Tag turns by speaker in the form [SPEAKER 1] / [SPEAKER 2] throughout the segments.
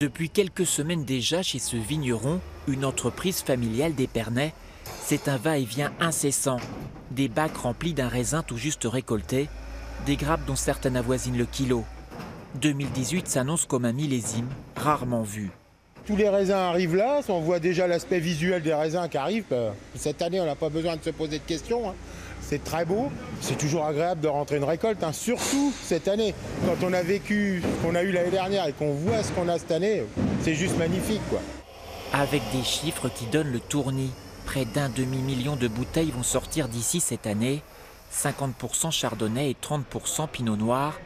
[SPEAKER 1] Depuis quelques semaines déjà, chez ce vigneron, une entreprise familiale d'Épernay, c'est un va-et-vient incessant. Des bacs remplis d'un raisin tout juste récolté, des grappes dont certaines avoisinent le kilo. 2018 s'annonce comme un millésime rarement vu.
[SPEAKER 2] Tous les raisins arrivent là, on voit déjà l'aspect visuel des raisins qui arrivent. Cette année, on n'a pas besoin de se poser de questions. C'est très beau, c'est toujours agréable de rentrer une récolte, surtout cette année. Quand on a vécu ce qu'on a eu l'année dernière et qu'on voit ce qu'on a cette année, c'est juste magnifique, quoi.
[SPEAKER 1] Avec des chiffres qui donnent le tournis, près d'un demi-million de bouteilles vont sortir d'ici cette année, 50% chardonnay et 30% pinot noir.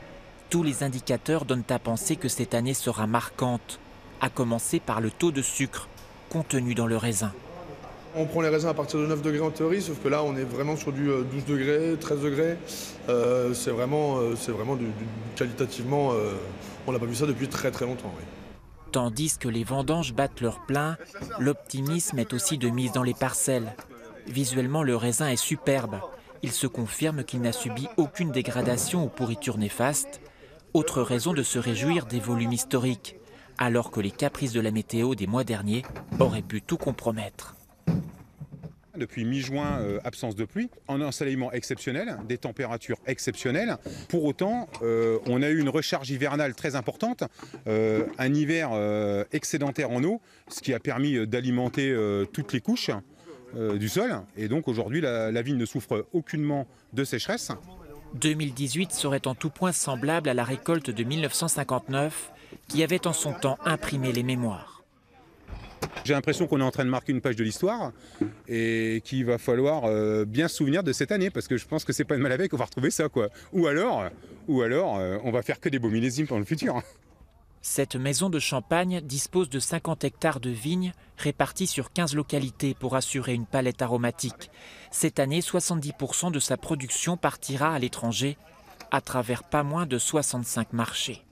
[SPEAKER 1] Tous les indicateurs donnent à penser que cette année sera marquante, à commencer par le taux de sucre contenu dans le raisin.
[SPEAKER 3] On prend les raisins à partir de 9 degrés en théorie, sauf que là on est vraiment sur du 12 degrés, 13 degrés. C'est vraiment qualitativement, on n'a pas vu ça depuis très très longtemps. Oui.
[SPEAKER 1] Tandis que les vendanges battent leur plein, l'optimisme est aussi de mise dans les parcelles. Visuellement, le raisin est superbe. Il se confirme qu'il n'a subi aucune dégradation ou pourriture néfaste. Autre raison de se réjouir des volumes historiques, alors que les caprices de la météo des mois derniers auraient pu tout compromettre.
[SPEAKER 4] Depuis mi-juin, absence de pluie, un ensoleillement exceptionnel, des températures exceptionnelles. Pour autant, on a eu une recharge hivernale très importante, un hiver excédentaire en eau, ce qui a permis d'alimenter toutes les couches du sol. Et donc aujourd'hui, la vigne ne souffre aucunement de sécheresse.
[SPEAKER 1] 2018 serait en tout point semblable à la récolte de 1959, qui avait en son temps imprimé les mémoires.
[SPEAKER 4] J'ai l'impression qu'on est en train de marquer une page de l'histoire et qu'il va falloir bien se souvenir de cette année, parce que je pense que c'est pas de mal avec qu'on va retrouver ça, quoi. Ou alors on va faire que des beaux millésimes pour le futur.
[SPEAKER 1] Cette maison de champagne dispose de 50 hectares de vignes répartis sur 15 localités pour assurer une palette aromatique. Cette année, 70% de sa production partira à l'étranger à travers pas moins de 65 marchés.